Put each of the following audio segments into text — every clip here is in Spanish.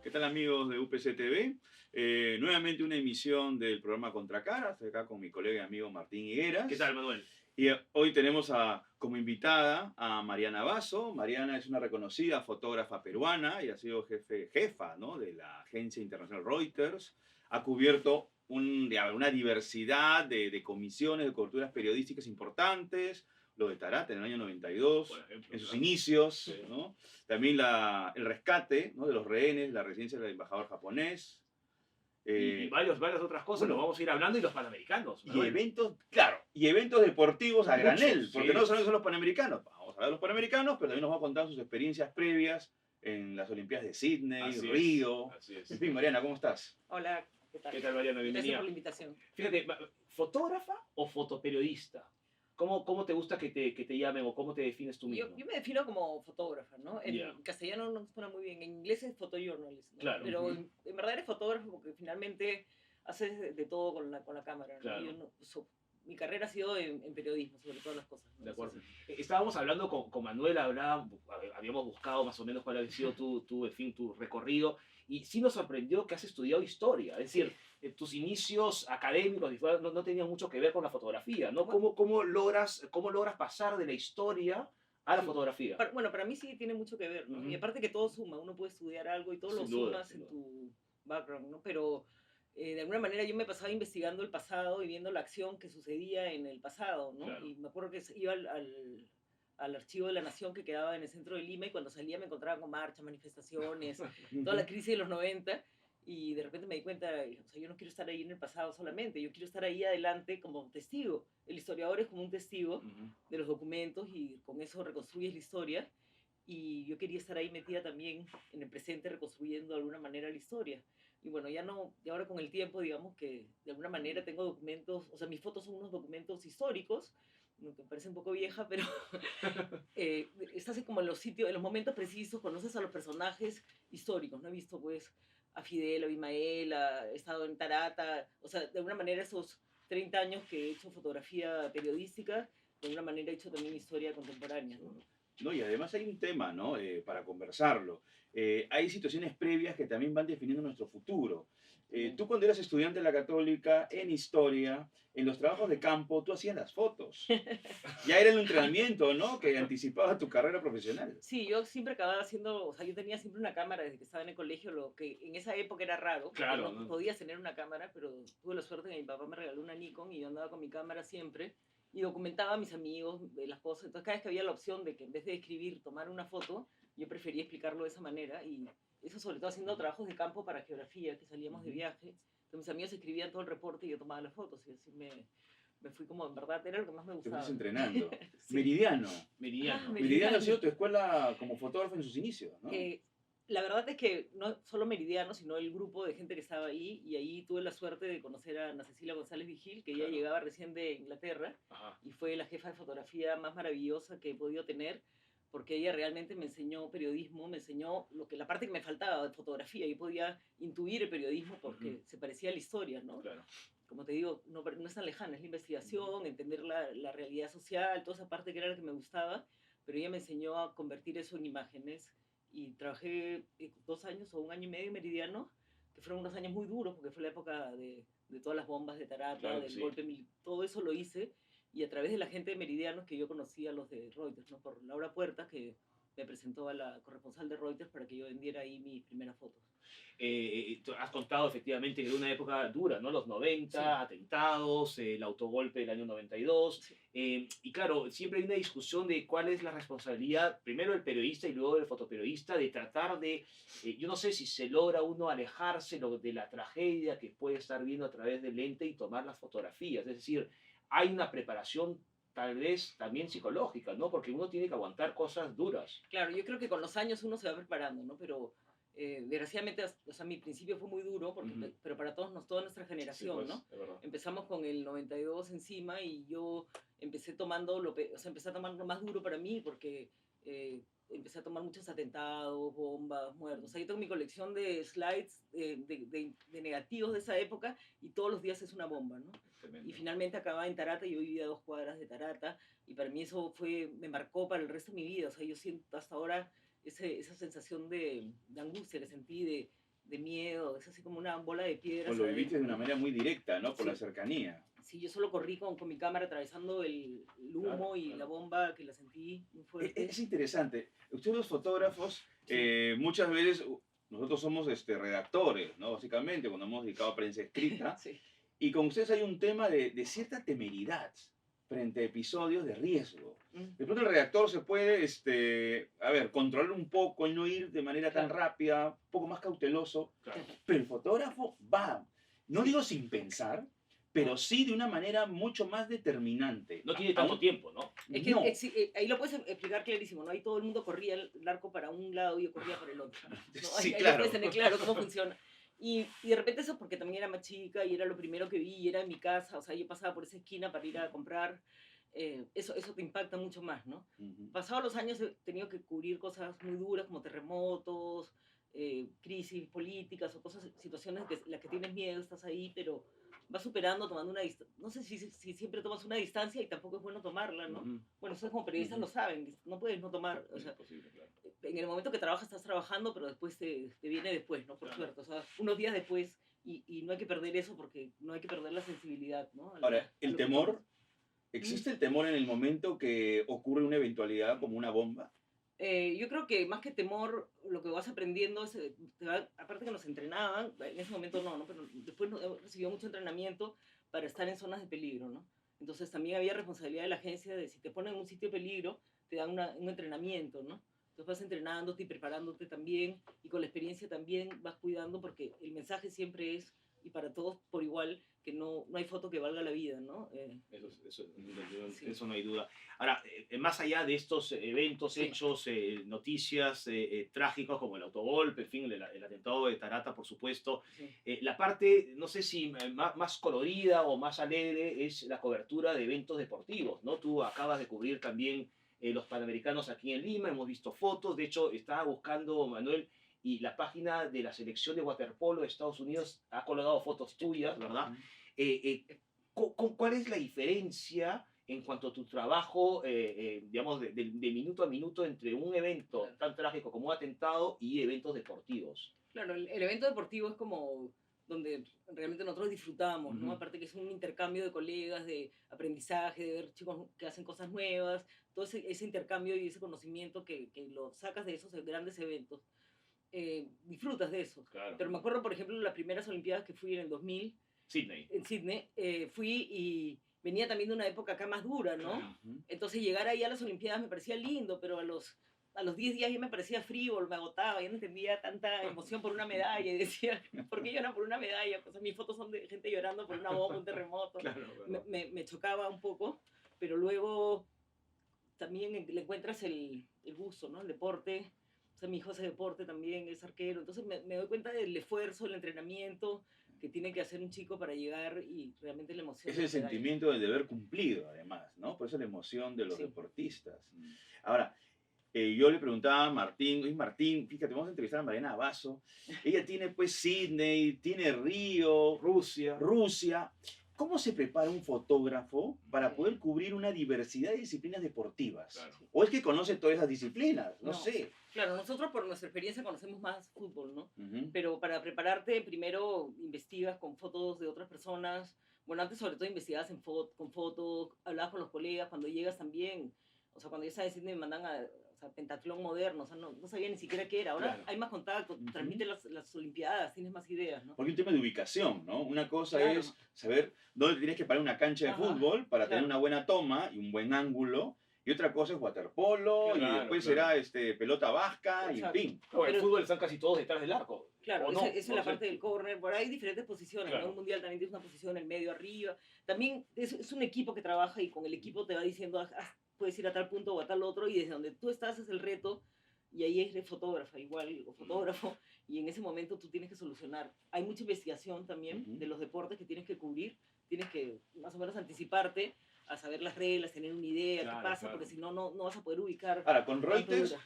¿Qué tal amigos de UPC TV? Nuevamente una emisión del programa Contracara. Estoy acá con mi colega y amigo Martín Higueras. ¿Qué tal, Manuel? Y hoy tenemos como invitada a Mariana Basso. Mariana es una reconocida fotógrafa peruana y ha sido jefa, ¿no?, de la agencia internacional Reuters. Ha cubierto una diversidad de comisiones, de coberturas periodísticas importantes. Lo de Tarata en el año 92, Por ejemplo, en sus claro. inicios, Sí. ¿no? También el rescate, ¿no?, de los rehenes, la residencia del embajador japonés. Y varias otras cosas, Bueno, lo vamos a ir hablando, y los panamericanos, y Manuel. eventos, claro, y eventos deportivos a Muchos, granel, porque sí. no solamente son los panamericanos. Vamos a hablar de los panamericanos, pero también nos va a contar sus experiencias previas en las Olimpiadas de Sydney, Así Río. Así es. En fin, Mariana, ¿cómo estás? Hola, ¿qué tal? ¿Qué tal, Mariana? Gracias Bienvenida. por la invitación. Fíjate, ¿fotógrafa o fotoperiodista? ¿Cómo te gusta que te llamen o cómo te defines tú mismo? Yo me defino como fotógrafa, ¿no? En Ya. castellano no suena muy bien, en inglés es photojournalist, ¿no? Claro. Pero Ujú. en verdad eres fotógrafo porque finalmente haces de todo con la cámara, ¿no? Claro. Yo mi carrera ha sido en periodismo, sobre todas las cosas, ¿no? De acuerdo. Entonces, Estábamos hablando con Manuel, habíamos buscado más o menos cuál había sido tu recorrido, y sí nos sorprendió que has estudiado historia, es decir, tus inicios académicos no tenían mucho que ver con la fotografía, ¿no? Bueno. ¿Cómo logras pasar de la historia a la Sí. fotografía? Bueno, para mí sí tiene mucho que ver, ¿no? Ujú. Y aparte que todo suma, uno puede estudiar algo y todo lo Sin duda, sumas sin en duda. tu background, ¿no? Pero de alguna manera yo me pasaba investigando el pasado y viendo la acción que sucedía en el pasado, ¿no? Claro. Y me acuerdo que iba al Archivo de la Nación que quedaba en el centro de Lima, y cuando salía me encontraba con marchas, manifestaciones, toda la crisis de los 90, y de repente me di cuenta, o sea, yo no quiero estar ahí en el pasado solamente, yo quiero estar ahí adelante como testigo. El historiador es como un testigo Ujú. de los documentos y con eso reconstruyes la historia, y yo quería estar ahí metida también en el presente reconstruyendo de alguna manera la historia. Y bueno, ya no, y ahora con el tiempo, digamos que de alguna manera tengo documentos, o sea, mis fotos son unos documentos históricos, aunque me parece un poco vieja, pero estás como en los sitios, en los momentos precisos, conoces a los personajes históricos, ¿no? He visto pues a Fidel, a Abimael, he estado en Tarata, o sea, de alguna manera esos 30 años que he hecho fotografía periodística, de alguna manera he hecho también historia contemporánea, ¿no? No, y además hay un tema, ¿no?, para conversarlo. Hay situaciones previas que también van definiendo nuestro futuro. Tú cuando eras estudiante de la Católica, en historia, en los trabajos de campo, tú hacías las fotos. Ya era el entrenamiento, ¿no?, que anticipaba tu carrera profesional. Sí, yo siempre acababa haciendo, o sea, yo tenía siempre una cámara desde que estaba en el colegio, lo que en esa época era raro, porque Claro, no ¿no? podías tener una cámara, pero tuve la suerte de que mi papá me regaló una Nikon y yo andaba con mi cámara siempre y documentaba a mis amigos de las cosas. Entonces, cada vez que había la opción de que en vez de escribir, tomar una foto, yo prefería explicarlo de esa manera, y eso sobre todo haciendo trabajos de campo para geografía, que salíamos de viaje. Entonces, mis amigos escribían todo el reporte y yo tomaba las fotos, y así me fui como, en verdad, era lo que más me Te gustaba. fuiste entrenando. Sí. Meridiano. Meridiano. Meridiano ha sido tu escuela como fotógrafo en sus inicios, ¿no? La verdad es que no solo Meridiano, sino el grupo de gente que estaba ahí, y ahí tuve la suerte de conocer a Ana Cecilia González Vigil, que Claro. ella llegaba recién de Inglaterra. Ajá. Y fue la jefa de fotografía más maravillosa que he podido tener, porque ella realmente me enseñó periodismo, me enseñó la parte que me faltaba de fotografía. Yo podía intuir el periodismo porque se parecía a la historia, ¿no? Claro. Como te digo, no es tan lejana, es la investigación, entender la realidad social, toda esa parte que era la que me gustaba, pero ella me enseñó a convertir eso en imágenes, y trabajé 2 años o un año y medio en Meridiano, que fueron unos años muy duros porque fue la época de todas las bombas de Tarata, Claro que del sí. golpe militar, todo eso lo hice, y a través de la gente de Meridianos que yo conocí a los de Reuters, ¿no? Por Laura Puerta, que me presentó a la corresponsal de Reuters para que yo vendiera ahí mis primeras fotos. Tú has contado efectivamente que era una época dura, ¿no? Los 90, Sí. atentados, el autogolpe del año 92. Sí. Y claro, siempre hay una discusión de cuál es la responsabilidad, primero del periodista y luego del fotoperiodista, de tratar de, yo no sé si se logra uno alejarse de la tragedia que puede estar viendo a través del lente y tomar las fotografías. Es decir, hay una preparación tal vez también psicológica, ¿no? Porque uno tiene que aguantar cosas duras. Claro, yo creo que con los años uno se va preparando, ¿no? Pero desgraciadamente, o sea, mi principio fue muy duro, porque, pero para toda nuestra generación, Sí, pues, ¿no? es verdad. Empezamos con el 92 encima, y yo empecé tomando o sea, empecé a tomar lo más duro para mí, porque empecé a tomar muchos atentados, bombas, muertos. O sea, yo tengo mi colección de slides de negativos de esa época, y todos los días es una bomba, ¿no? Tremendo. Y finalmente acababa en Tarata, y yo vivía a 2 cuadras de Tarata, y para mí eso me marcó para el resto de mi vida. O sea, yo siento hasta ahora esa sensación de angustia que sentí de miedo, es así como una bola de piedras. Pues lo viviste de una manera muy directa, ¿no? Por Sí. la cercanía. Sí, yo solo corrí con mi cámara atravesando el humo Claro, y claro. la bomba que la sentí muy fuerte. Es interesante. Ustedes los fotógrafos, muchas veces nosotros somos redactores, ¿no? Básicamente, cuando hemos dedicado a prensa escrita. Sí. Y con ustedes hay un tema de cierta temeridad frente a episodios de riesgo. De pronto el redactor se puede, a ver, controlar un poco y no ir de manera tan Claro. rápida, un poco más cauteloso, Claro. pero el fotógrafo va, no Sí. digo sin pensar, pero sí de una manera mucho más determinante. No tiene tanto Aún- tiempo, ¿no? Es que no. ahí lo puedes explicar clarísimo, ¿no? Ahí todo el mundo corría el arco para un lado y yo corría para el otro. ¿No? Sí, Ahí lo claro. puedes tener claro cómo funciona. Y de repente eso porque también era más chica y era lo primero que vi y era en mi casa, o sea, yo pasaba por esa esquina para ir a comprar, eso te impacta mucho más, ¿no? Ujú. Pasados los años he tenido que cubrir cosas muy duras como terremotos, crisis políticas o cosas, situaciones que las que tienes miedo, estás ahí, pero vas superando, tomando una distancia. No sé si siempre tomas una distancia y tampoco es bueno tomarla, ¿no? Ujú. Bueno, ustedes como periodistas Ujú. lo saben, no puedes no tomar, o Es sea, imposible, claro. en el momento que trabajas estás trabajando, pero después te viene después, ¿no? Por Claro. suerte, o sea, unos días después y no hay que perder eso porque no hay que perder la sensibilidad, ¿no? Ahora, A el lo que temor, tomas. ¿existe el temor en el momento que ocurre una eventualidad como una bomba? Yo creo que más que temor, lo que vas aprendiendo es, aparte que nos entrenaban, en ese momento no, pero después recibió mucho entrenamiento para estar en zonas de peligro, ¿no? Entonces también había responsabilidad de la agencia de si te ponen en un sitio de peligro, te dan un entrenamiento, ¿no? Entonces vas entrenándote y preparándote también y con la experiencia también vas cuidando porque el mensaje siempre es, y para todos por igual, que no hay foto que valga la vida, ¿no? Sí. Eso no hay duda. Ahora, más allá de estos eventos, Sí. hechos, noticias trágicos como el autogolpe, en fin, el atentado de Tarata, por supuesto, Sí. la parte, no sé si más colorida o más alegre es la cobertura de eventos deportivos, ¿no? Tú acabas de cubrir también los Panamericanos aquí en Lima, hemos visto fotos, de hecho, estaba buscando, Manuel, y la página de la selección de waterpolo de Estados Unidos ha colgado fotos tuyas, ¿verdad? ¿Cuál es la diferencia en cuanto a tu trabajo, digamos, de minuto a minuto entre un evento Claro. tan trágico como un atentado y eventos deportivos? Claro, el evento deportivo es como donde realmente nosotros disfrutamos, ¿no? Ujú. Aparte que es un intercambio de colegas, de aprendizaje, de ver chicos que hacen cosas nuevas, todo ese intercambio y ese conocimiento que lo sacas de esos grandes eventos, disfrutas de eso. Claro. Pero me acuerdo, por ejemplo, las primeras Olimpiadas que fui en el 2000, Sydney. en Sydney, fui y venía también de una época acá más dura, ¿no? Claro. Ujú. Entonces llegar ahí a las Olimpiadas me parecía lindo, pero a los 10 días ya me parecía frívolo, me agotaba, ya no entendía tanta emoción por una medalla y decía, ¿por qué lloran por una medalla? Pues mis fotos son de gente llorando por una bomba, un terremoto. Claro, Me, ¿verdad? me chocaba un poco, pero luego también le encuentras el gusto, ¿no? El deporte. O sea, mi hijo hace deporte también, es arquero. Entonces me doy cuenta del esfuerzo, el entrenamiento que tiene que hacer un chico para llegar y realmente la emoción. Es de el las medallas. sentimiento del deber cumplido, además, ¿no? Por eso la emoción de los Sí. deportistas. Ahora, yo le preguntaba a Martín, oye Martín, fíjate, vamos a entrevistar a Mariana Basso. Ella tiene pues Sydney, tiene Río, Rusia. Rusia. ¿Cómo se prepara un fotógrafo para Sí. poder cubrir una diversidad de disciplinas deportivas? Claro. ¿O es que conoce todas esas disciplinas? No No. sé. Claro, nosotros por nuestra experiencia conocemos más fútbol, ¿no? Ujú. Pero para prepararte, primero investigas con fotos de otras personas. Bueno, antes sobre todo investigabas con fotos, hablabas con los colegas, cuando llegas también. O sea, cuando yo estaba en Sydney me mandan a pentatlón moderno, o sea, no sabía ni siquiera qué era. Ahora Claro. hay más contacto, Ujú. transmite las Olimpiadas, tienes más ideas, ¿no? Porque hay un tema de ubicación, ¿no? Una cosa Claro. es saber dónde tienes que parar una cancha de Ajá, fútbol para tener claro. una buena toma y un buen ángulo. Y otra cosa es waterpolo, y Claro, después claro. será pelota vasca, y en Exacto. fin. No, en Pero- fútbol están casi todos detrás del arco. Claro, ¿O esa no? es No la sé. parte del córner. Por ahí hay diferentes posiciones, Claro. ¿no? En un mundial también tienes una posición en el medio, arriba. También es un equipo que trabaja y con el equipo te va diciendo, puedes ir a tal punto o a tal otro, y desde donde tú estás es el reto, y ahí es de fotógrafa igual, o fotógrafo, y en ese momento tú tienes que solucionar. Hay mucha investigación también Ujú. de los deportes que tienes que cubrir, tienes que más o menos anticiparte a saber las reglas, tener una idea, Claro, qué pasa, claro. porque si no, no vas a poder ubicar. Ahora, con cuánto Reuters dura.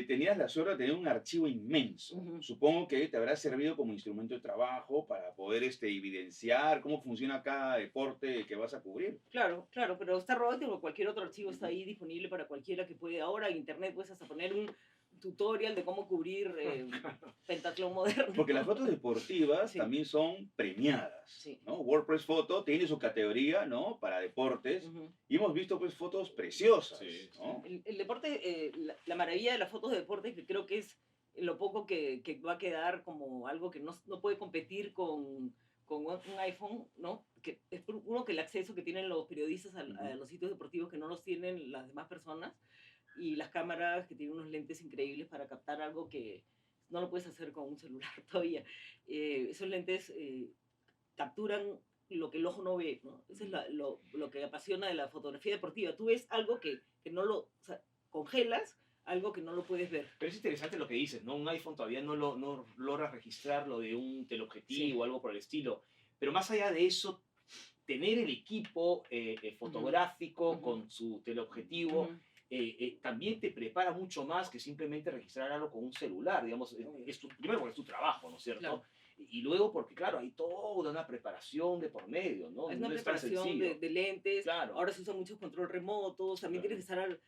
tenías la suerte de tener un archivo inmenso. Ujú. Supongo que te habrá servido como instrumento de trabajo para poder evidenciar cómo funciona cada deporte que vas a cubrir. Claro, pero está Reuters o cualquier otro archivo está ahí disponible para cualquiera que puede. Ahora en internet puedes hasta poner tutorial de cómo cubrir pentatlón moderno. Porque las fotos deportivas Sí. también son premiadas, Sí. ¿no? WordPress Photo tiene su categoría, ¿no? Para deportes. Ujú. Y hemos visto, pues, fotos preciosas, Sí, ¿no? El deporte, la maravilla de las fotos de deporte, que creo que es lo poco que va a quedar como algo que no puede competir con un iPhone, ¿no? Que es uno, que el acceso que tienen los periodistas a Ujú. los sitios deportivos que no los tienen las demás personas, y las cámaras que tienen unos lentes increíbles para captar algo que no lo puedes hacer con un celular todavía. Esos lentes capturan lo que el ojo no ve, ¿no? Eso es lo que apasiona de la fotografía deportiva. Tú ves algo que no lo, o sea, congelas algo que no lo puedes ver. Pero es interesante lo que dices, ¿no? Un iPhone todavía no logra registrar lo de un teleobjetivo Sí. o algo por el estilo. Pero más allá de eso, tener el equipo fotográfico Ujú. con su teleobjetivo Ujú. también te prepara mucho más que simplemente registrar algo con un celular, digamos. Primero porque es tu trabajo, ¿no es cierto? Claro. Y luego porque, claro, hay toda una preparación de por medio, ¿no? Es una No es tan preparación sencillo. de lentes. Claro. Ahora se usan muchos control remotos. También Claro. tienes que estar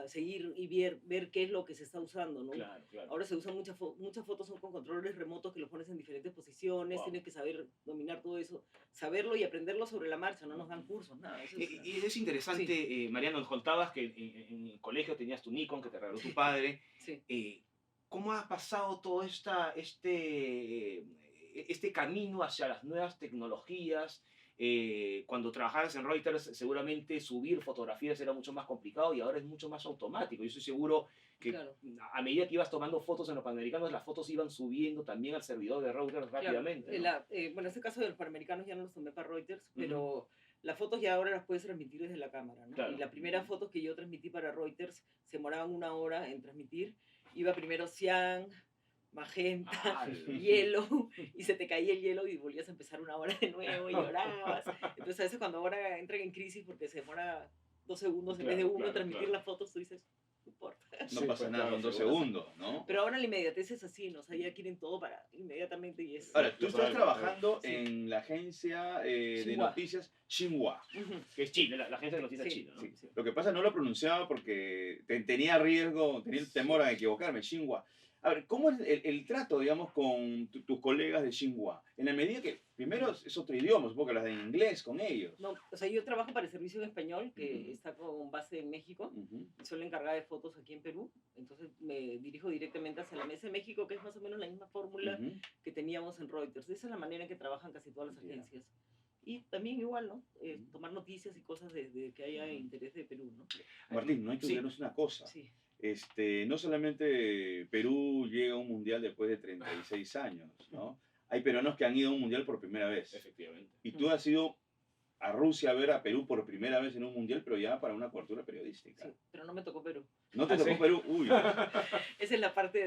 a seguir y ver qué es lo que se está usando, ¿no? Claro, claro. Ahora se usan muchas fotos son con controles remotos que los pones en diferentes posiciones. Wow. Tienes que saber dominar todo eso, saberlo y aprenderlo sobre la marcha. No nos dan cursos, nada. Eso Y es interesante, Sí. Mariano, nos contabas que en el colegio tenías tu Nikon que te regaló tu padre. Sí. ¿Cómo ha pasado todo este camino hacia las nuevas tecnologías? Cuando trabajabas en Reuters, seguramente subir fotografías era mucho más complicado y ahora es mucho más automático. Yo estoy seguro que Claro. a medida que ibas tomando fotos en los Panamericanos, las fotos iban subiendo también al servidor de Reuters rápidamente. Claro. ¿No? Bueno, en este caso de los Panamericanos ya no los tomé para Reuters, pero las fotos ya ahora las puedes transmitir desde la cámara, ¿no? Claro. Y la primera foto que yo transmití para Reuters se demoraban 1 hora en transmitir. Iba primero cian, magenta, hielo, y se te caía el hielo y volvías a empezar 1 hora de nuevo y llorabas. Entonces a veces cuando ahora entran en crisis porque se demora 2 segundos en vez de uno en transmitir las fotos, tú dices, no importa. No Sí, pasa pues, nada claro, con 2 seguro. segundos, ¿no? Pero ahora la inmediatez es así, ¿no? O sea, ya quieren todo para inmediatamente y es... Ahora, tú Lo estás saben, trabajando sí. en la agencia de Xinhua. noticias Xinhua. Ujú. Que es Chile, la agencia de noticias Sí, China, ¿no? Sí. Sí. Lo que pasa no lo pronunciaba porque tenía riesgo, tenía el temor a equivocarme, Xinhua. A ver, ¿cómo es el trato, digamos, con tus colegas de Xinhua? En la medida que, primero, es otro idioma, supongo que hablas de inglés con ellos. No, o sea, yo trabajo para el Servicio en Español, que Ujú. está con base en México. Ujú. Soy la encargada de fotos aquí en Perú. Entonces me dirijo directamente hacia la mesa de México, que es más o menos la misma fórmula Ujú. que teníamos en Reuters. Esa es la manera en que trabajan casi todas las Ya. agencias. Y también igual, ¿no? Ujú. Tomar noticias y cosas de que haya Ujú. interés de Perú, ¿no? Martín, no hay que Sí. olvidarnos una cosa. Sí. No solamente Perú llega a un mundial después de 36 años, ¿no? Hay peruanos que han ido a un mundial por primera vez. Efectivamente. Y tú has ido a Rusia a ver a Perú por primera vez en un mundial, pero ya para una cobertura periodística. Sí, pero no me tocó Perú. ¿No te ¿Ah, tocó sí? Perú? Uy, Esa es la parte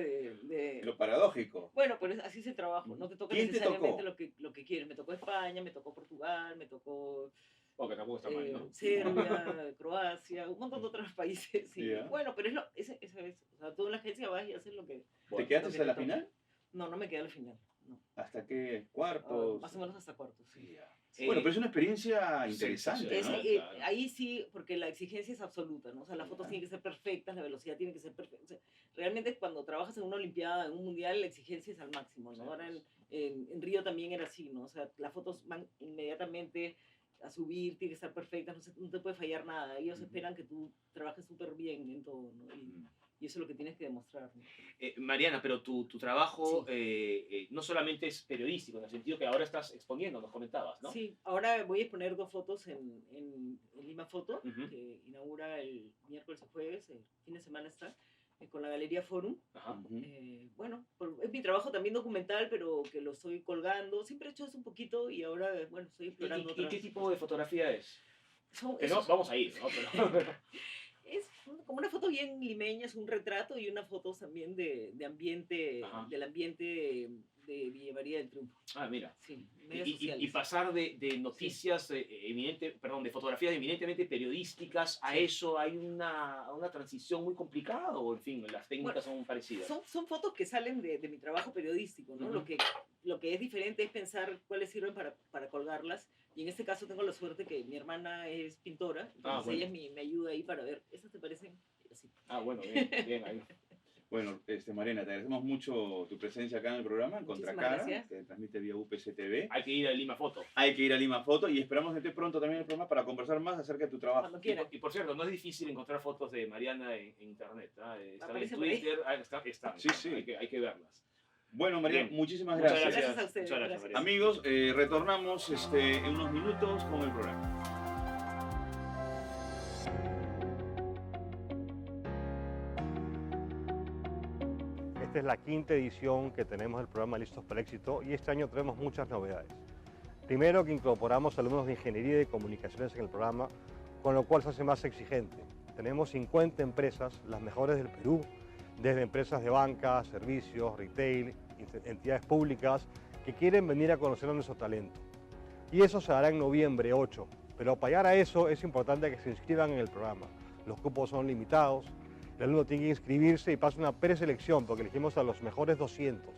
de... lo paradójico. Bueno, pues así es el trabajo. No te toca ¿Quién te necesariamente tocó? lo que quieres. Me tocó España, me tocó Portugal, me tocó O que tampoco está mal, ¿no? Serbia, Croacia, un montón de otros países. Sí. Ya. Bueno, pero esa es. O sea, tú en la agencia vas y haces lo que... ¿Te quedaste lo que hasta la toca. final? No, no me quedé al final. No. ¿Hasta qué? ¿Cuartos? Más o menos hasta cuartos. Sí. Sí, ya. Sí. Bueno, pero es una experiencia interesante, Es, ¿no? Claro. ahí sí, porque la exigencia es absoluta, ¿no? O sea, las fotos Ya. tienen que ser perfectas, la velocidad tiene que ser perfecta. O sea, realmente cuando trabajas en una olimpiada, en un mundial, la exigencia es al máximo, ¿no? Sí, Ahora pues. en Río también era así, ¿no? O sea, las fotos van inmediatamente a subir, tienen que estar perfectas, no te puede fallar nada. Ellos Ujú. esperan que tú trabajes súper bien en todo, ¿no? Y eso es lo que tienes que demostrar, ¿no? Mariana, pero tu trabajo Sí. no solamente es periodístico, en el sentido que ahora estás exponiendo, nos comentabas, ¿no? Sí, ahora voy a exponer 2 fotos en Lima Foto, Ujú. que inaugura el miércoles o jueves, el fin de semana está, con la Galería Forum. Ajá. Ujú. Bueno, es mi trabajo también documental, pero que lo estoy colgando. Siempre he hecho eso un poquito y ahora, bueno, estoy explorando ¿Y otras. qué tipo de fotografía es? Son- Que no, esos- vamos a ir, ¿no? Pero, Es como una foto bien limeña, es un retrato y una foto también de ambiente, Ajá. del ambiente de Villa María del Triunfo. mira. Sí, medias Y sociales. pasar de noticias, de fotografías eminentemente periodísticas a Sí. eso, ¿hay una transición muy complicada o, en fin, las técnicas son parecidas? Son fotos que salen de mi trabajo periodístico, ¿no? Ujú. Lo que es diferente es pensar cuáles sirven para colgarlas. Y en este caso tengo la suerte que mi hermana es pintora, entonces bueno. ella me ayuda ahí para ver, ¿esas te parecen? Así. Ah, bueno, bien, bien ahí. Bueno, Mariana, te agradecemos mucho tu presencia acá en el programa, en Muchísimas Contracara, gracias. que transmite vía UPC TV. Hay que ir a Lima Foto. Hay que ir a Lima Foto y esperamos verte pronto también en el programa para conversar más acerca de tu trabajo. Cuando quieran. Y por cierto, no es difícil encontrar fotos de Mariana en internet. ¿Ah? Están en Aparece por ahí. Twitter, están. Sí, sí. Hay que verlas. Bueno, Mariana, Bien. muchísimas Muchas gracias. Gracias a ustedes, Muchas gracias, gracias. Mariana. Amigos, retornamos en unos minutos con el programa. Esta es la quinta edición que tenemos del programa Listos para el Éxito y este año tenemos muchas novedades. Primero, que incorporamos alumnos de Ingeniería y de Comunicaciones en el programa, con lo cual se hace más exigente. Tenemos 50 empresas, las mejores del Perú, desde empresas de banca, servicios, retail, entidades públicas, que quieren venir a conocer a nuestro talento. Y eso se hará en noviembre 8, pero para llegar a eso es importante que se inscriban en el programa. Los cupos son limitados, el alumno tiene que inscribirse y pasa una preselección porque elegimos a los mejores 200.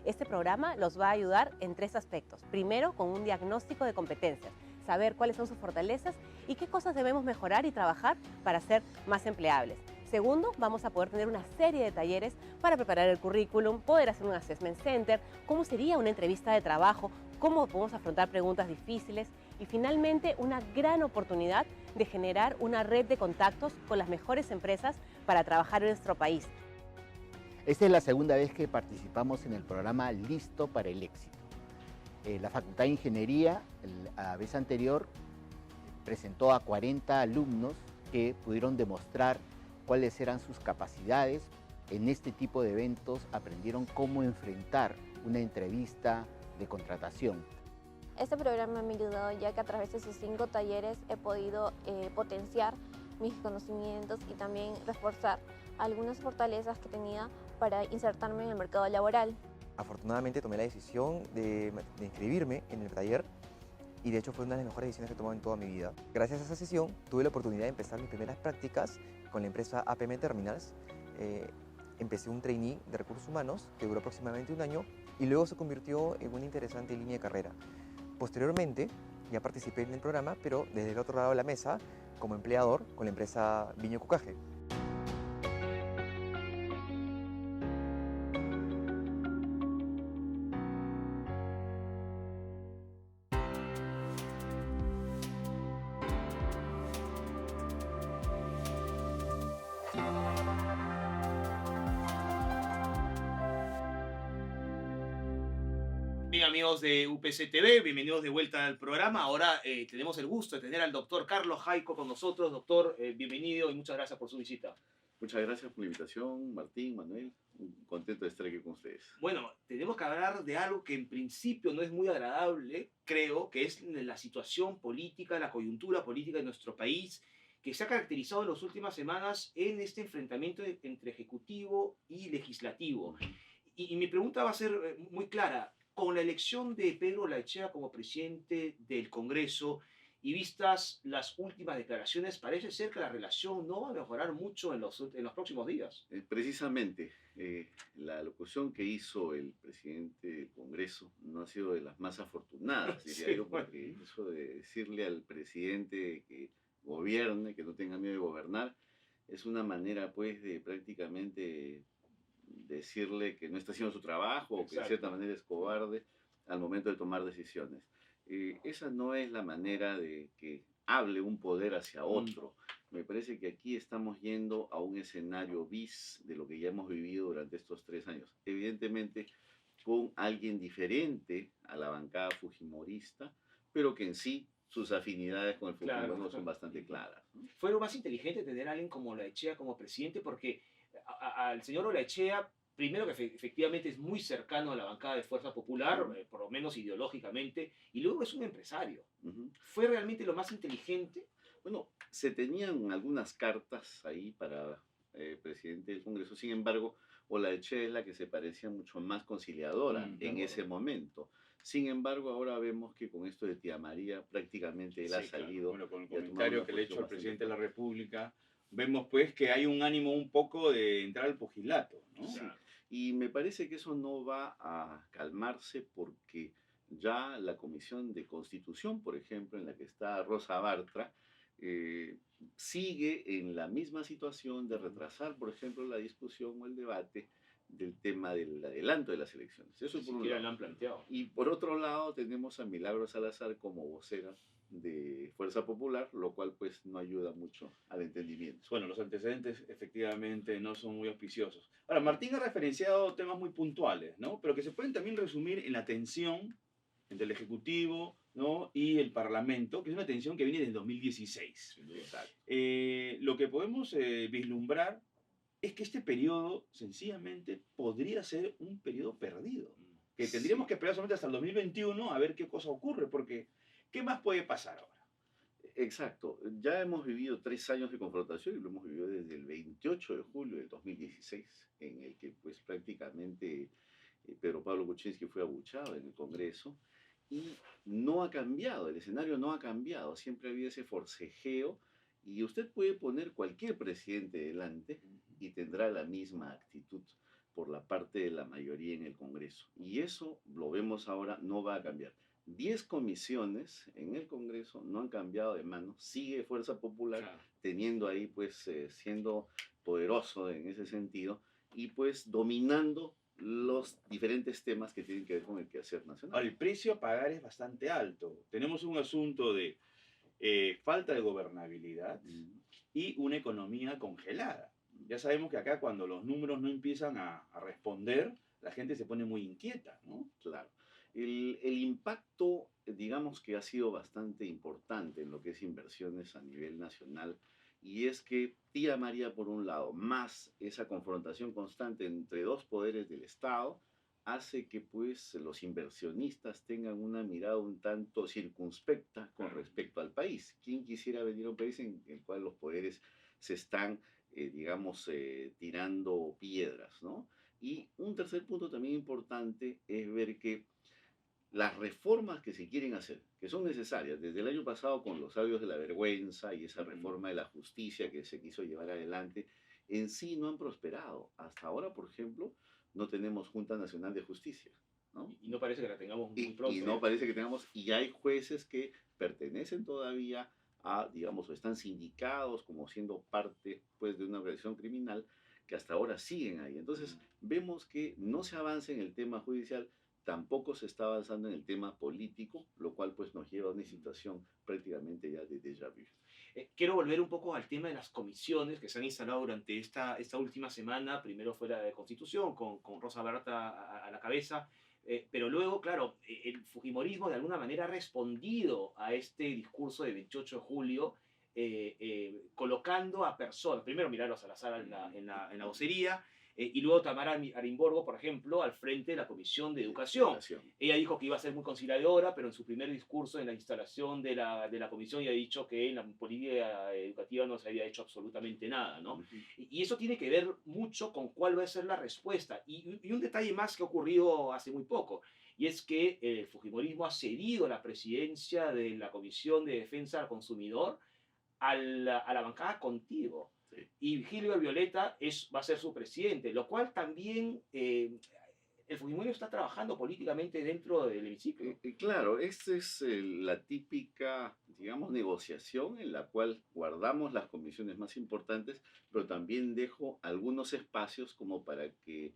Este programa los va a ayudar en 3 aspectos. Primero, con un diagnóstico de competencias, saber cuáles son sus fortalezas y qué cosas debemos mejorar y trabajar para ser más empleables. Segundo, vamos a poder tener una serie de talleres para preparar el currículum, poder hacer un assessment center, cómo sería una entrevista de trabajo, cómo podemos afrontar preguntas difíciles y finalmente una gran oportunidad de generar una red de contactos con las mejores empresas para trabajar en nuestro país. Esta es la segunda vez que participamos en el programa Listo para el Éxito. La Facultad de Ingeniería, la vez anterior, presentó a 40 alumnos que pudieron demostrar cuáles eran sus capacidades. En este tipo de eventos aprendieron cómo enfrentar una entrevista de contratación. Este programa me ha ayudado ya que a través de sus 5 talleres he podido potenciar mis conocimientos y también reforzar algunas fortalezas que tenía para insertarme en el mercado laboral. Afortunadamente tomé la decisión de inscribirme en el taller y de hecho fue una de las mejores decisiones que he tomado en toda mi vida. Gracias a esa sesión tuve la oportunidad de empezar mis primeras prácticas con la empresa APM Terminals. Empecé un trainee de recursos humanos que duró aproximadamente un año y luego se convirtió en una interesante línea de carrera. Posteriormente ya participé en el programa, pero desde el otro lado de la mesa, como empleador con la empresa Viño Cucaje. Bien, amigos de UPC TV, bienvenidos de vuelta al programa. Ahora tenemos el gusto de tener al doctor Carlos Jaico con nosotros. Doctor, bienvenido y muchas gracias por su visita. Muchas gracias por la invitación, Martín, Manuel. Contento de estar aquí con ustedes. Bueno, tenemos que hablar de algo que en principio no es muy agradable, creo, que es la situación política, la coyuntura política de nuestro país, que se ha caracterizado en las últimas semanas en este enfrentamiento entre ejecutivo y legislativo. Y mi pregunta va a ser muy clara. Con la elección de Pedro Olaechea como presidente del Congreso y vistas las últimas declaraciones, parece ser que la relación no va a mejorar mucho en los próximos días. Precisamente, la locución que hizo el presidente del Congreso no ha sido de las más afortunadas, diría Sí, yo, porque eso de decirle al presidente que gobierne, que no tenga miedo de gobernar, es una manera pues de prácticamente decirle que no está haciendo su trabajo o que de cierta manera es cobarde al momento de tomar decisiones. Esa no es la manera de que hable un poder hacia otro. Me parece que aquí estamos yendo a un escenario bis de lo que ya hemos vivido durante estos 3 años. Evidentemente con alguien diferente a la bancada fujimorista, pero que en sí sus afinidades con el fujimorismo son bastante claras, ¿no? Fue lo más inteligente tener a alguien como Olaechea como presidente porque al señor Olaechea, primero que efectivamente es muy cercano a la bancada de Fuerza Popular, por lo menos ideológicamente, y luego es un empresario. ¿Fue realmente lo más inteligente? Bueno, se tenían algunas cartas ahí para presidente del Congreso, sin embargo, Olaechea es la que se parecía mucho más conciliadora en ese momento. Sin embargo, ahora vemos que con esto de Tía María prácticamente él ha salido. Bueno, con el comentario que le he hecho al presidente de la República, vemos pues que hay un ánimo un poco de entrar al pugilato, ¿no? Sí. Y me parece que eso no va a calmarse porque ya la Comisión de Constitución, por ejemplo, en la que está Rosa Bartra, sigue en la misma situación de retrasar, por ejemplo, la discusión o el debate del tema del adelanto de las elecciones. Eso Ni por un siquiera lado. lo han planteado. Y por otro lado tenemos a Milagros Salazar como vocera de Fuerza Popular, lo cual pues no ayuda mucho al entendimiento. Bueno, los antecedentes efectivamente no son muy auspiciosos. Ahora, Martín ha referenciado temas muy puntuales, ¿no? Pero que se pueden también resumir en la tensión entre el Ejecutivo, ¿no? y el Parlamento, que es una tensión que viene desde 2016. Lo que podemos vislumbrar es que este periodo sencillamente podría ser un periodo perdido, que tendríamos que esperar solamente hasta el 2021 a ver qué cosa ocurre, porque ¿qué más puede pasar ahora? Exacto. Ya hemos vivido 3 años de confrontación y lo hemos vivido desde el 28 de julio del 2016, en el que pues prácticamente Pedro Pablo Kuczynski fue abuchado en el Congreso y no ha cambiado, el escenario no ha cambiado, siempre había ese forcejeo y usted puede poner cualquier presidente delante y tendrá la misma actitud por la parte de la mayoría en el Congreso. Y eso lo vemos ahora, no va a cambiar. 10 comisiones en el Congreso no han cambiado de mano, sigue Fuerza Popular Claro. teniendo ahí pues siendo poderoso en ese sentido y pues dominando los diferentes temas que tienen que ver con el quehacer nacional. Ahora, el precio a pagar es bastante alto. Tenemos un asunto de falta de gobernabilidad y una economía congelada. Ya sabemos que acá cuando los números no empiezan a responder, la gente se pone muy inquieta, ¿no? Claro. El impacto, digamos que ha sido bastante importante en lo que es inversiones a nivel nacional, y es que Tía María, por un lado, más esa confrontación constante entre dos poderes del Estado, hace que pues los inversionistas tengan una mirada un tanto circunspecta con respecto al país. ¿Quién quisiera venir a un país en el cual los poderes se están, digamos, tirando piedras, ¿no? Y un tercer punto también importante es ver que las reformas que se quieren hacer, que son necesarias, desde el año pasado con los audios de la vergüenza y esa reforma de la justicia que se quiso llevar adelante, en sí no han prosperado. Hasta ahora, por ejemplo, no tenemos Junta Nacional de Justicia, ¿no? Y no parece que la tengamos muy Y pronto. no parece que tengamos, y hay jueces que pertenecen todavía a, digamos, o están sindicados como siendo parte, pues, de una organización criminal que hasta ahora siguen ahí. Entonces, vemos que no se avanza en el tema judicial, tampoco se está avanzando en el tema político, lo cual, pues, nos lleva a una situación prácticamente ya de déjà vu. Quiero volver un poco al tema de las comisiones que se han instalado durante esta última semana. Primero fue la de Constitución, con Rosa Berta a la cabeza. Pero luego, claro, el fujimorismo de alguna manera ha respondido a este discurso de 28 de julio, colocando a personas, primero Milagros Salazar en la vocería, y luego Tamara Arimborgo, por ejemplo, al frente de la Comisión de Educación. Ella dijo que iba a ser muy conciliadora, pero en su primer discurso en la instalación de la comisión ella ha dicho que en la política educativa no se había hecho absolutamente nada, ¿no? Y eso tiene que ver mucho con cuál va a ser la respuesta. Y un detalle más que ha ocurrido hace muy poco, y es que el fujimorismo ha cedido la presidencia de la Comisión de Defensa del Consumidor a la bancada Contigo. Sí. Y Gilbert Violeta va a ser su presidente, lo cual también el fujimorismo está trabajando políticamente dentro del hemiciclo. Claro, esta es la típica, digamos, negociación en la cual guardamos las comisiones más importantes, pero también dejo algunos espacios como para que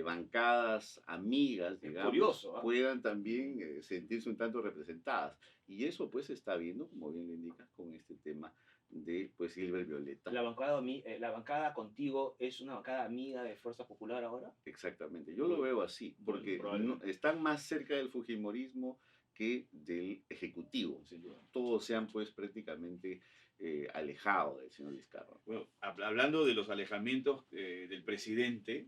bancadas amigas, digamos, curioso, ¿eh? puedan también sentirse un tanto representadas. Y eso pues se está viendo, como bien lo indicas, con este tema de pues Gilbert Violeta. La bancada Contigo es una bancada amiga de Fuerza Popular ahora. Exactamente, yo lo veo así, porque están más cerca del fujimorismo que del ejecutivo. Todos se han pues prácticamente alejado del señor Vizcarra. Bueno, hablando de los alejamientos del presidente,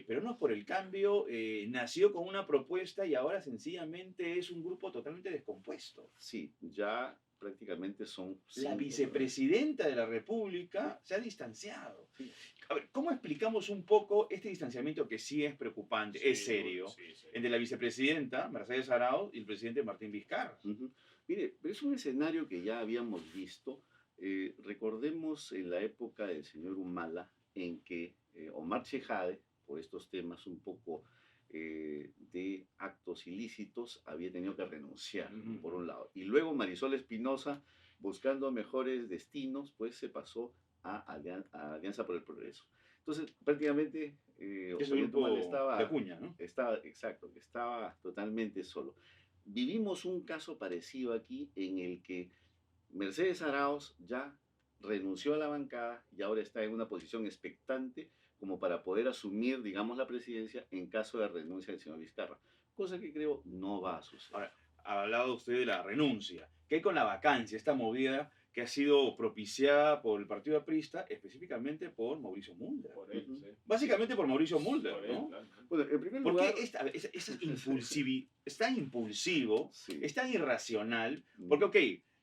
pero no por el cambio, nació con una propuesta y ahora sencillamente es un grupo totalmente descompuesto. Sí, ya prácticamente son... La vicepresidenta de la República se ha distanciado. Sí. A ver, ¿cómo explicamos un poco este distanciamiento que sí es preocupante, es serio, entre la vicepresidenta Mercedes Arauz y el presidente Martín Vizcarra? Mire, es un escenario que ya habíamos visto. Recordemos en la época del señor Humala, en que Omar Chejade, por estos temas un poco de actos ilícitos había tenido que renunciar, Ujú. por un lado. Y luego Marisol Espinosa, buscando mejores destinos, pues se pasó a Alianza por el Progreso. Entonces, prácticamente, Es el Ollanta grupo de Acuña, ¿no? exacto, estaba totalmente solo. Vivimos un caso parecido aquí en el que Mercedes Arauz ya renunció a la bancada y ahora está en una posición expectante como para poder asumir, digamos, la presidencia en caso de renuncia del señor Vizcarra, cosa que creo no va a suceder. Ahora, ha hablado usted de la renuncia. ¿Qué hay con la vacancia, esta movida que ha sido propiciada por el Partido Aprista, específicamente por Mauricio Mulder? Por él, Ujú. sí. Básicamente por Mauricio Mulder, Por él, ¿no? claro. Bueno, en primer ¿Por lugar, qué es tan impulsivo, sí. es tan irracional? Mm. Porque, ok,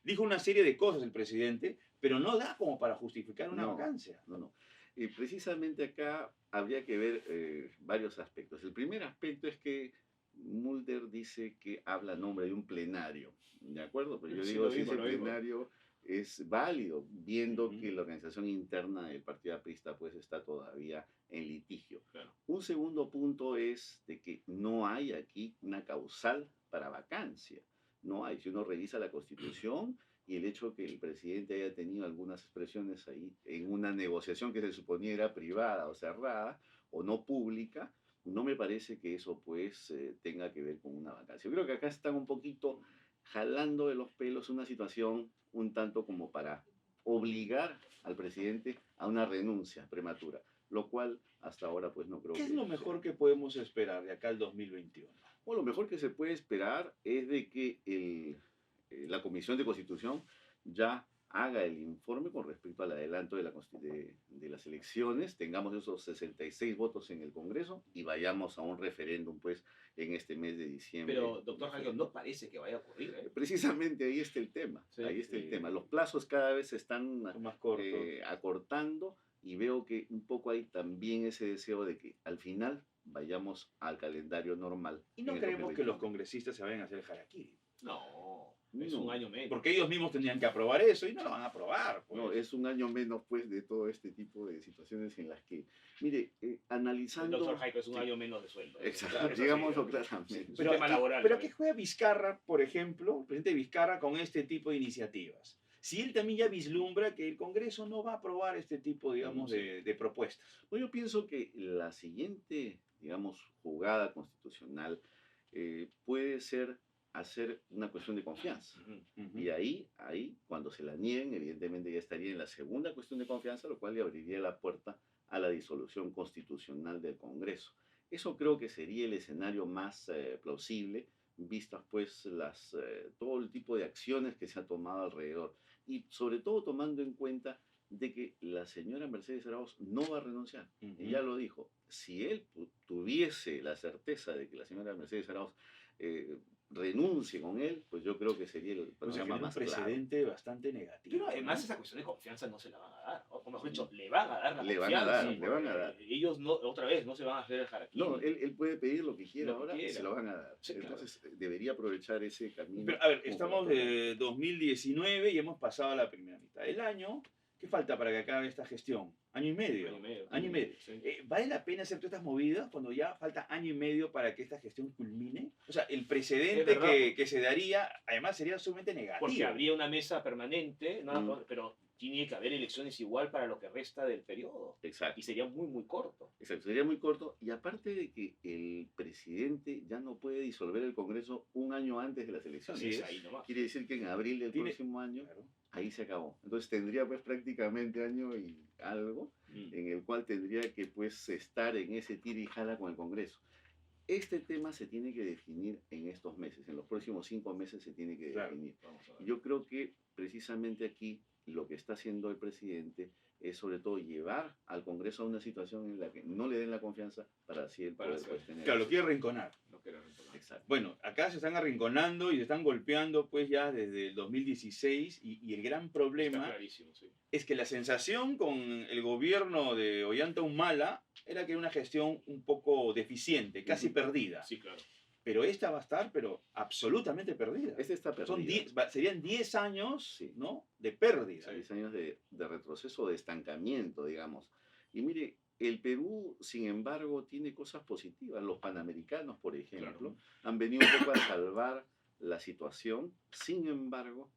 dijo una serie de cosas el presidente, pero no da como para justificar una No. vacancia. No. Y precisamente acá habría que ver varios aspectos. El primer aspecto es que Mulder dice que habla a nombre de un plenario, ¿de acuerdo? Pero yo Sí, digo, lo si vimos, ese lo vimos. plenario es válido, viendo Ujú. que la organización interna del Partido Aprista pues está todavía en litigio. Claro. Un segundo punto es de que no hay aquí una causal para vacancia. No hay. Si uno revisa la Constitución y el hecho que el presidente haya tenido algunas expresiones ahí en una negociación que se suponía era privada o cerrada o no pública, no me parece que eso pues tenga que ver con una vacancia. Yo creo que acá están un poquito jalando de los pelos una situación un tanto como para obligar al presidente a una renuncia prematura, lo cual hasta ahora pues no creo ¿Qué que es lo suceda. mejor que podemos esperar de acá al 2021? Bueno, lo mejor que se puede esperar es de que la Comisión de Constitución ya haga el informe con respecto al adelanto de las elecciones, tengamos esos 66 votos en el Congreso y vayamos a un referéndum pues en este mes de diciembre. Pero, doctor Jairo, no parece que vaya a ocurrir, ¿eh? Precisamente ahí está el tema, Sí, ahí está el sí. tema. Los plazos cada vez se están Son más cortos. acortando y veo que un poco hay también ese deseo de que al final vayamos al calendario normal. Y no en el creemos que los 2021. congresistas se vayan a hacer harakiri. No, es No. un año menos. Porque ellos mismos tendrían que aprobar eso y no lo van a aprobar. Pues. No, es un año menos pues de todo este tipo de situaciones en las que, mire, El analizando... doctor Jairo es un Sí. año menos de sueldo. Exacto, Claro, eso digámoslo sí, claramente. sí, es un Pero, tema laboral. pero ¿a también. qué juega Vizcarra, por ejemplo, el presidente Vizcarra, con este tipo de iniciativas? Si él también ya vislumbra que el Congreso no va a aprobar este tipo, digamos, Sí. de propuestas. Bueno, yo pienso que la siguiente, digamos, jugada constitucional puede ser hacer una cuestión de confianza. Ujú. Y ahí, cuando se la nieguen, evidentemente ya estaría en la segunda cuestión de confianza, lo cual le abriría la puerta a la disolución constitucional del Congreso. Eso creo que sería el escenario más plausible, vistas pues todo el tipo de acciones que se ha tomado alrededor. Y sobre todo tomando en cuenta de que la señora Mercedes Arauz no va a renunciar. Ujú. Ella lo dijo. Si él tuviese la certeza de que la señora Mercedes Arauz renuncie con él, pues yo creo que sería el Pues se panorama genera un más claro. precedente bastante negativo. Pero además ¿no? esa cuestión de confianza no se la van a dar. O mejor dicho, le van a dar la Le van confianza. a dar, le porque van a dar. Ellos no, otra vez, no se van a hacer el harakiri. No, él puede pedir lo que quiera Lo que ahora y quiera. se lo van a dar. Sí, claro. Entonces debería aprovechar ese camino. Pero, a ver, como estamos para- de 2019 y hemos pasado la primera mitad del año. ¿Qué falta para que acabe esta gestión? Año y medio. Año y medio. Año y medio. Sí. ¿Vale la pena hacer todas estas movidas cuando ya falta año y medio para que esta gestión culmine? O sea, el Es precedente verdad. que se daría, además, sería sumamente negativo. Porque habría una mesa permanente, ¿no? Mm. Pero tiene que haber elecciones igual para lo que resta del periodo. Exacto. Y sería muy, muy corto. Exacto, sería muy corto. Y aparte de que el presidente ya no puede disolver el Congreso un año antes de las elecciones. Así es. Ahí nomás. Quiere decir que en abril del Tiene- próximo año, Claro. ahí se acabó. Entonces tendría pues prácticamente año y algo Mm. en el cual tendría que pues estar en ese tira y jala con el Congreso. Este tema se tiene que definir en estos meses, en los próximos 5 meses se tiene que Claro. definir. Vamos a ver. Yo creo que precisamente aquí lo que está haciendo el presidente es sobre todo llevar al Congreso a una situación en la que no le den la confianza para así el Para poder hacer- pues, tener. Claro, lo quiere arrinconar. No quiero retomar. Exacto. Bueno, acá se están arrinconando y se están golpeando pues ya desde el 2016 y el gran Está problema clarísimo, sí. es que la sensación con el gobierno de Ollanta Humala era que era una gestión un poco deficiente, casi Ujú. perdida. Sí, claro. Pero esta va a estar, pero absolutamente perdida. Este está perdido. Serían 10 años, Sí. ¿no? De pérdida. 10 años de retroceso, de estancamiento, digamos. Y mire, el Perú, sin embargo, tiene cosas positivas. Los panamericanos, por ejemplo, Claro. han venido un poco a salvar la situación. Sin embargo,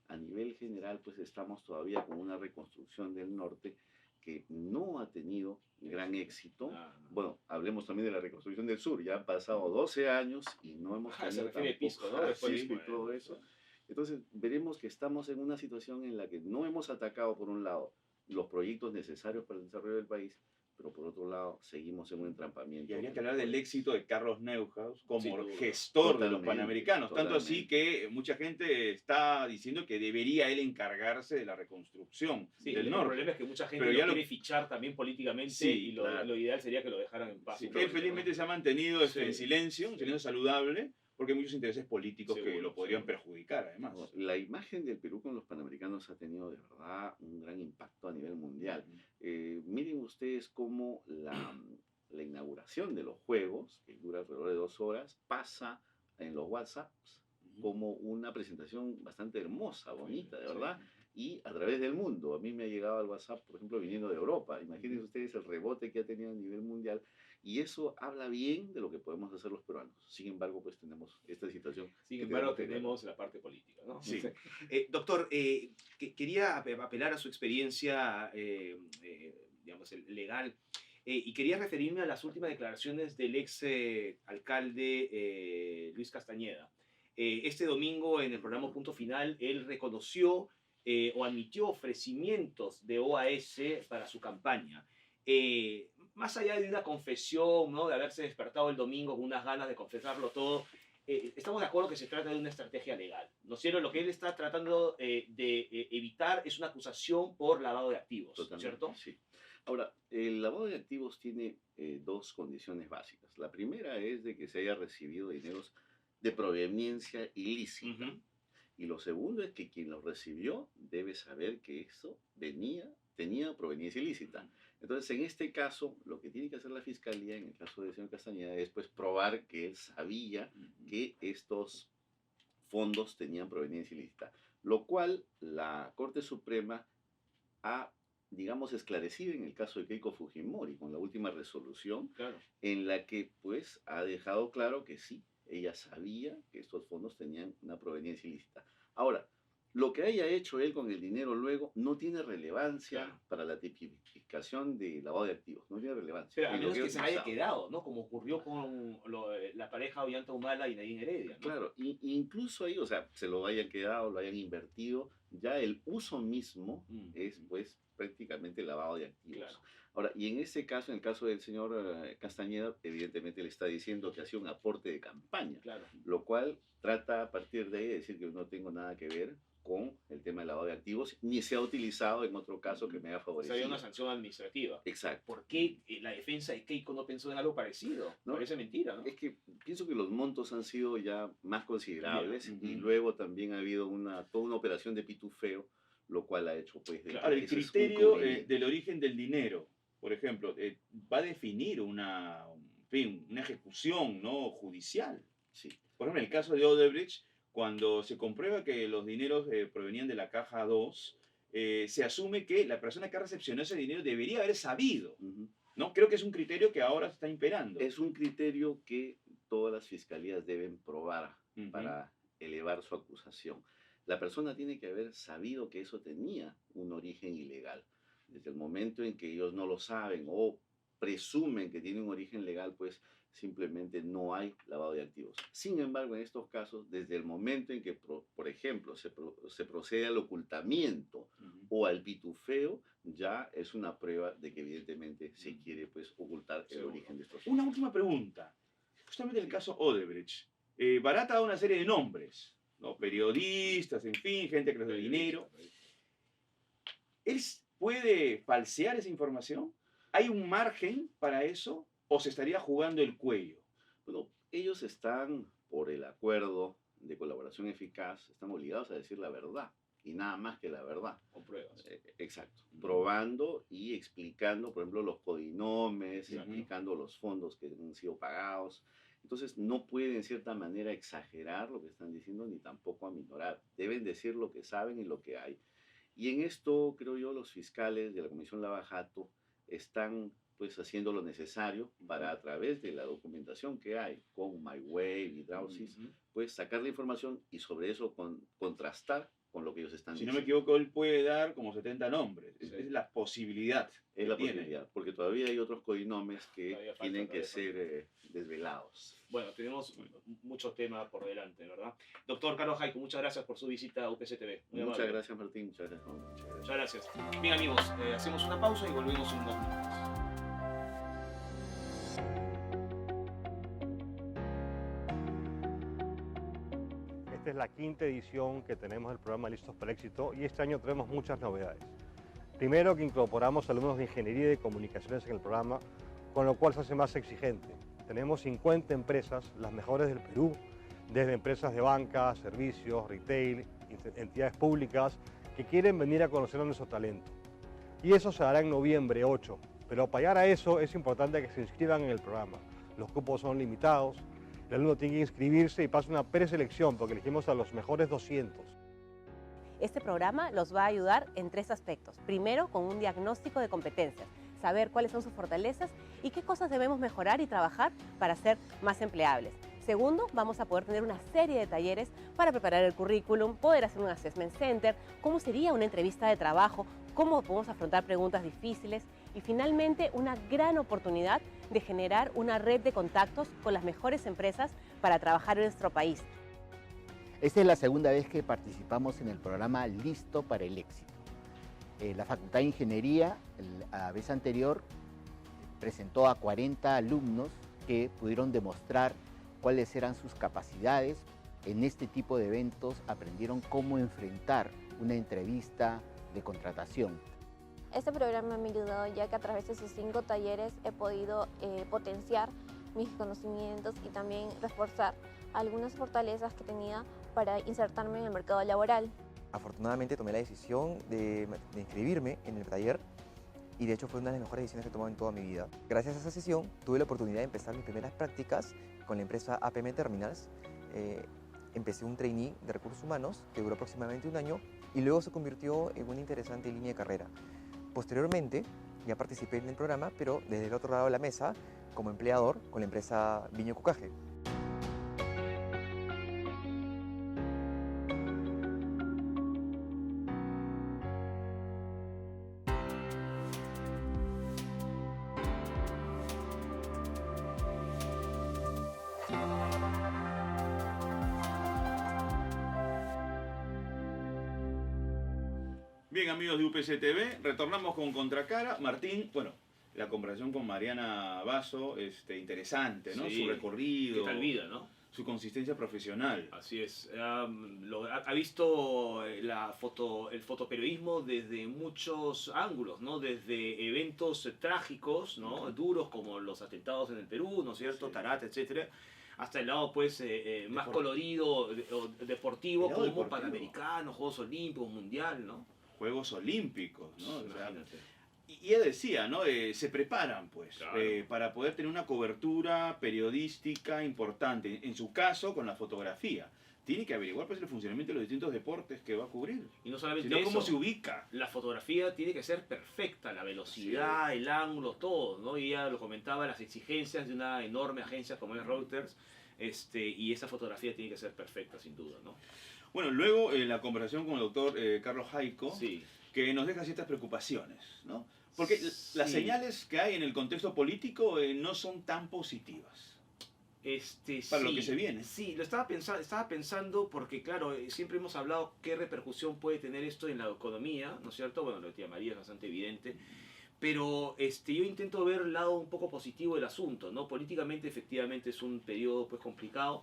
a nivel general, pues estamos todavía con una reconstrucción del norte que no ha tenido gran éxito. Ah, Bueno, hablemos también de la reconstrucción del sur. Ya han pasado 12 años y no hemos se tenido refiere a tampoco Pisco, ¿no? Después Pisco y mismo, todo eso. Entonces, veremos que estamos en una situación en la que no hemos atacado, por un lado, los proyectos necesarios para el desarrollo del país, pero por otro lado, seguimos en un entrampamiento. Y habría que hablar del éxito de Carlos Neuhaus como Sin duda. gestor de los Totalmente, Panamericanos. Tanto así totalmente. que mucha gente está diciendo que debería él encargarse de la reconstrucción Sí, del el norte. problema es que mucha gente Pero lo ya quiere fichar también políticamente Sí, y lo ideal sería que lo dejaran en paz. Sí, un que él poquito, felizmente ¿no? se ha mantenido Sí. en silencio, un Sí. silencio saludable, porque hay muchos intereses políticos que Seguro, lo podrían seguro. perjudicar además. No, la imagen del Perú con los Panamericanos ha tenido de verdad un gran impacto a nivel mundial. Miren ustedes cómo la inauguración de los Juegos, que dura alrededor de 2 horas, pasa en los WhatsApps como una presentación bastante hermosa, bonita, de verdad, y a través del mundo. A mí me ha llegado al WhatsApp, por ejemplo, viniendo de Europa. Imagínense ustedes el rebote que ha tenido a nivel mundial, y eso habla bien de lo que podemos hacer los peruanos. Sin embargo, pues tenemos esta situación. Sin que embargo, que tenemos la parte política, ¿no? Sí. Doctor, quería apelar a su experiencia, digamos, legal, y quería referirme a las últimas declaraciones del ex alcalde Luis Castañeda. Este domingo, en el programa Punto Final, él reconoció o admitió ofrecimientos de OAS para su campaña. Más allá de una confesión, ¿no? De haberse despertado el domingo con unas ganas de confesarlo todo, estamos de acuerdo que se trata de una estrategia legal. ¿No es cierto? Lo que él está tratando de evitar es una acusación por lavado de activos, Totalmente, ¿cierto? sí. Ahora, el lavado de activos tiene dos condiciones básicas. La primera es de que se haya recibido dineros de proveniencia ilícita. Ujú. Y lo segundo es que quien los recibió debe saber que eso tenía proveniencia ilícita. Entonces, en este caso, lo que tiene que hacer la Fiscalía, en el caso del señor Castañeda, es pues probar que él sabía que estos fondos tenían proveniencia ilícita. Lo cual la Corte Suprema ha, digamos, esclarecido en el caso de Keiko Fujimori, con la última resolución, Claro. en la que pues ha dejado claro que sí, ella sabía que estos fondos tenían una proveniencia ilícita. Ahora, lo que haya hecho él con el dinero luego no tiene relevancia Claro. para la tipificación de lavado de activos, no tiene relevancia. Pero a Y lo menos que se haya utilizado. quedado, ¿no? Como ocurrió con la pareja Ollanta Humala y Nadine Heredia, ¿no? Claro, incluso ahí, o sea, se lo hayan quedado, lo hayan invertido, ya el uso mismo es pues prácticamente lavado de activos. Claro. Ahora, y en ese caso, en el caso del señor Castañeda, evidentemente le está diciendo que ha sido un aporte de campaña, Claro. lo cual trata a partir de ahí de decir que no tengo nada que ver con el tema del lavado de activos, ni se ha utilizado en otro caso que me haya O sea, favorecido. había una sanción administrativa. Exacto. ¿Por qué la defensa de Keiko no pensó en algo parecido? ¿No? Parece mentira, ¿no? Es que pienso que los montos han sido ya más considerables Bien, y ujú. luego también ha habido toda una operación de pitufeo, lo cual ha hecho pues... de que Ahora, el ese es un criterio cubrimiento. del origen del dinero, por ejemplo, va a definir en fin, una ejecución, ¿no? Judicial. Sí. Por ejemplo, en el caso de Odebrecht, cuando se comprueba que los dineros provenían de la caja 2, se asume que la persona que recepcionó ese dinero debería haber sabido, Ujú. ¿no? Creo que es un criterio que ahora está imperando. Es un criterio que todas las fiscalías deben probar Ujú. para elevar su acusación. La persona tiene que haber sabido que eso tenía un origen ilegal. Desde el momento en que ellos no lo saben o presumen que tiene un origen legal, pues simplemente no hay lavado de activos. Sin embargo, en estos casos, desde el momento en que, por ejemplo, se procede al ocultamiento Ujú. o al pitufeo, ya es una prueba de que evidentemente se quiere pues ocultar el Seguro. origen de estos fondos. Una última pregunta. Justamente el caso Odebrecht. Barata da una serie de nombres, ¿no? Periodistas, en fin, gente que les da dinero. ¿Él puede falsear esa información? ¿Hay un margen para eso o se estaría jugando el cuello? Bueno, ellos están, por el acuerdo de colaboración eficaz, están obligados a decir la verdad y nada más que la verdad. Con pruebas. Exacto. Probando y explicando, por ejemplo, los codinomes, Ujú. explicando los fondos que han sido pagados. Entonces, no pueden, en cierta manera, exagerar lo que están diciendo ni tampoco aminorar. Deben decir lo que saben y lo que hay. Y en esto, creo yo, los fiscales de la Comisión Lava Jato están pues haciendo lo necesario para, a través de la documentación que hay con MyWave y Drowsys, pues sacar la información y sobre eso contrastar con lo que ellos están Si diciendo. no me equivoco, él puede dar como 70 nombres. Es la posibilidad. Es la que tiene. posibilidad, porque todavía hay otros codinomes que Todavía falta, tienen que todavía falta. ser desvelados. Bueno, tenemos mucho tema por delante, ¿verdad? Doctor Carlos Jaico, muchas gracias por su visita a UPC-TV. Muy Muchas amable. gracias, Martín. Muchas gracias, Juan. Muchas gracias. Muchas gracias. Bien, amigos, hacemos una pausa y volvemos en unos minutos. Esta es la quinta edición que tenemos del programa Listos para el Éxito y este año tenemos muchas novedades. Primero, que incorporamos alumnos de Ingeniería y de Comunicaciones en el programa, con lo cual se hace más exigente. Tenemos 50 empresas, las mejores del Perú, desde empresas de banca, servicios, retail, entidades públicas, que quieren venir a conocer a nuestro talento. Y eso se hará en noviembre 8, pero para llegar a eso es importante que se inscriban en el programa. Los cupos son limitados, el alumno tiene que inscribirse y pasa una preselección porque elegimos a los mejores 200. Este programa los va a ayudar en 3 aspectos. Primero, con un diagnóstico de competencias, saber cuáles son sus fortalezas y qué cosas debemos mejorar y trabajar para ser más empleables. Segundo, vamos a poder tener una serie de talleres para preparar el currículum, poder hacer un assessment center, cómo sería una entrevista de trabajo, cómo podemos afrontar preguntas difíciles y finalmente una gran oportunidad de generar una red de contactos con las mejores empresas para trabajar en nuestro país. Esta es la segunda vez que participamos en el programa Listo para el Éxito. La Facultad de Ingeniería, la vez anterior, presentó a 40 alumnos que pudieron demostrar cuáles eran sus capacidades. En este tipo de eventos aprendieron cómo enfrentar una entrevista de contratación. Este programa me ha ayudado ya que a través de sus 5 talleres he podido potenciar mis conocimientos y también reforzar algunas fortalezas que tenía para insertarme en el mercado laboral. Afortunadamente tomé la decisión de inscribirme en el taller y de hecho fue una de las mejores decisiones que he tomado en toda mi vida. Gracias a esa sesión tuve la oportunidad de empezar mis primeras prácticas con la empresa APM Terminals. Empecé un trainee de recursos humanos que duró aproximadamente 1 año y luego se convirtió en una interesante línea de carrera. Posteriormente ya participé en el programa, pero desde el otro lado de la mesa, como empleador con la empresa Viño Cucaje. Bien, amigos de UPC TV, retornamos con Contracara. Martín, bueno, la conversación con Mariana Basso, interesante, ¿no? Sí, su recorrido, ¿qué tal vida, no? su consistencia profesional. Así es. Ha visto el fotoperiodismo desde muchos ángulos, ¿no? Desde eventos trágicos, ¿no? Duros como los atentados en el Perú, ¿no es cierto? Sí. Tarata, etcétera. Hasta el lado, pues, más colorido, deportivo, El lado como deportivo. Panamericano, Juegos Olímpicos, Mundial, ¿no? Juegos Olímpicos, ¿no? O sea, Imagínate. y ella decía, ¿no? Se preparan, pues, Claro. para poder tener una cobertura periodística importante. En su caso, con la fotografía. Tiene que averiguar, pues, el funcionamiento de los distintos deportes que va a cubrir. Y no solamente Sino eso, cómo se ubica. la fotografía tiene que ser perfecta, la velocidad, el ángulo, todo, ¿no? Y ella lo comentaba, las exigencias de una enorme agencia como es Reuters, y esa fotografía tiene que ser perfecta, sin duda, ¿no? Bueno, luego la conversación con el doctor Carlos Jaico, Sí. que nos deja ciertas preocupaciones, ¿no? Porque las Sí. señales que hay en el contexto político no son tan positivas. Para lo que se viene. Sí, lo estaba pensando porque, claro, siempre hemos hablado qué repercusión puede tener esto en la economía, ¿no es cierto? Bueno, lo de tía María es bastante evidente. Pero yo intento ver el lado un poco positivo del asunto, ¿no? Políticamente, efectivamente, es un periodo pues complicado,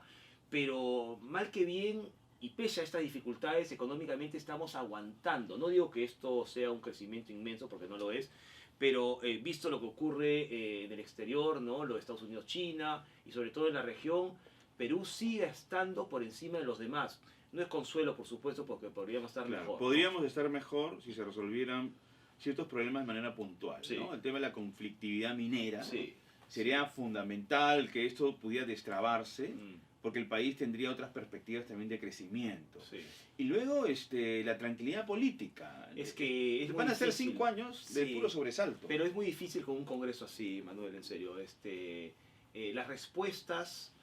pero mal que bien, y pese a estas dificultades, económicamente estamos aguantando. No digo que esto sea un crecimiento inmenso, porque no lo es, pero visto lo que ocurre en el exterior, ¿no? Lo de Estados Unidos, China, y sobre todo en la región, Perú sigue estando por encima de los demás. No es consuelo, por supuesto, porque podríamos estar Claro, mejor, ¿no? podríamos estar mejor si se resolvieran ciertos problemas de manera puntual, Sí. ¿no? El tema de la conflictividad minera Sí. sería fundamental que esto pudiera destrabarse, Mm. porque el país tendría otras perspectivas también de crecimiento. Sí. Y luego la tranquilidad política. Es que es van muy a ser difícil. 5 años de Sí, puro sobresalto. Pero es muy difícil con un congreso así, Manuel, en serio. Las respuestas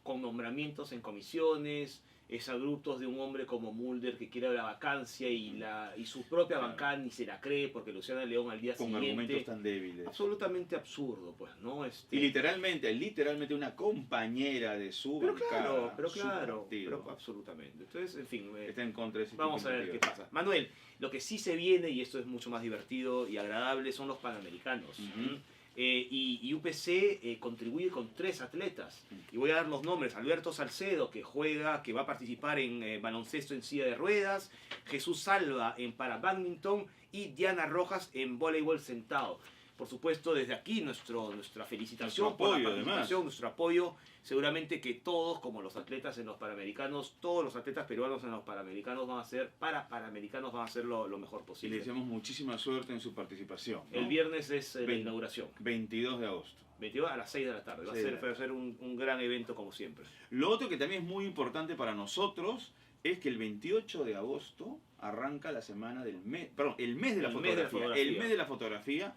con nombramientos en comisiones, exabruptos de un hombre como Mulder que quiere la vacancia y su propia Claro. bancada ni se la cree porque Luciana León al día Con siguiente... argumentos tan débiles. Absolutamente absurdo, pues, ¿no? Y literalmente una compañera de su bancada, Pero su claro, partido, pero absolutamente. Entonces, en fin, está en contra de ese vamos tipo a de ver qué iniciativas. pasa. Manuel, lo que sí se viene, y esto es mucho más divertido y agradable, son los Panamericanos. Ujú. Y UPC contribuye con 3 atletas. Y voy a dar los nombres. Alberto Salcedo, que va a participar en baloncesto en silla de ruedas. Jesús Salva en para-badminton. Y Diana Rojas en voleibol sentado. Por supuesto, desde aquí nuestra felicitación Nuestro por la apoyo, participación, además. nuestro apoyo. Seguramente que todos, como los atletas en los Panamericanos, todos los atletas peruanos en los Panamericanos van a ser, Panamericanos van a hacer lo mejor Y le posible. deseamos muchísima suerte en su participación, ¿no? El viernes es la Ve- inauguración. 22 de agosto. 22 a las 6 de la tarde. Va a 6 de ser, la va a ser un gran evento como siempre. Lo otro que también es muy importante para nosotros es que el 28 de agosto arranca la semana del mes, perdón, el mes de la El mes de la fotografía. El fotografía. mes de la fotografía.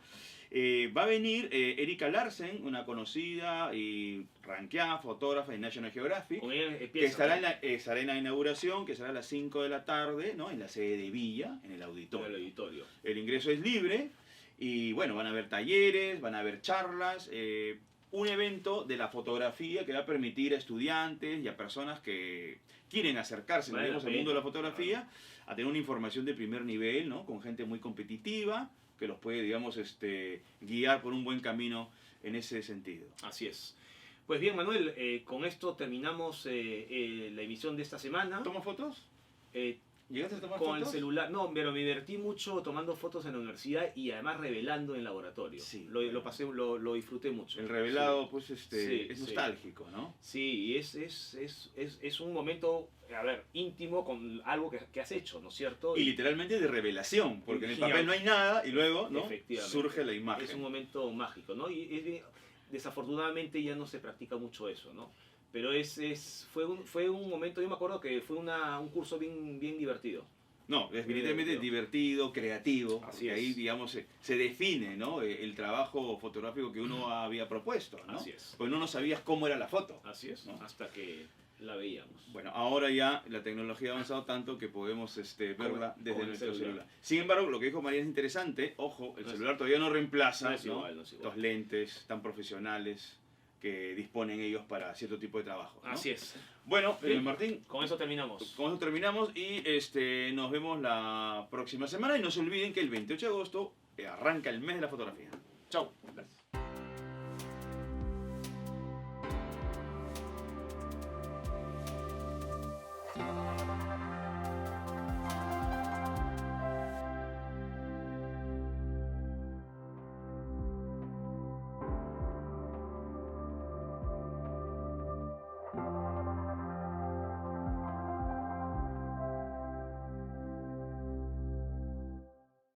Va a venir Erika Larsen, una conocida y ranqueada fotógrafa de National Geographic, Con ella que empieza, estará ¿no? estará en la inauguración, que será a las 5 de la tarde, ¿no? En la sede de Villa, en el Todo auditorio. el auditorio. El ingreso es libre y bueno, van a haber talleres, van a haber charlas, un evento de la fotografía que va a permitir a estudiantes y a personas que quieren acercarse, Vale la digamos, al pena, mundo de la fotografía, a tener una información de primer nivel, ¿no? Con gente muy competitiva que los puede, digamos, guiar por un buen camino en ese sentido. Así es. Pues bien, Manuel, con esto terminamos la emisión de esta semana. ¿Tomas fotos? Eh, ¿Llegaste a tomar con fotos? el celular. No, pero me divertí mucho tomando fotos en la universidad y además revelando en laboratorio. Sí. Lo disfruté mucho. El revelado, pues, Sí, es sí. nostálgico, ¿no? Sí, y es un momento, a ver, íntimo con algo que has hecho, ¿no es cierto? Y literalmente de revelación, porque en el Sí, papel no hay nada y luego, ¿no? Efectivamente. Surge la imagen. Es un momento mágico, ¿no? Y desafortunadamente ya no se practica mucho eso, ¿no? Pero fue un momento, yo me acuerdo que fue un curso bien divertido. No, definitivamente divertido, creativo. Así Porque ahí, es. digamos, se define, ¿no? El trabajo fotográfico que uno había propuesto, ¿no? Así es. Pues uno no sabías cómo era la foto. Así es, ¿no? hasta que la veíamos. Bueno, ahora ya la tecnología ha avanzado tanto que podemos verla desde con el nuestro celular. celular. Sin embargo, lo que dijo María es interesante. Ojo, el No es- celular todavía no reemplaza, no es ¿no? igual, no es igual. Los lentes tan profesionales que disponen ellos para cierto tipo de trabajo, ¿no? Así es. Bueno, Bien. Martín, Con eso terminamos. con eso terminamos y nos vemos la próxima semana y no se olviden que el 28 de agosto arranca el mes de la fotografía. Chao.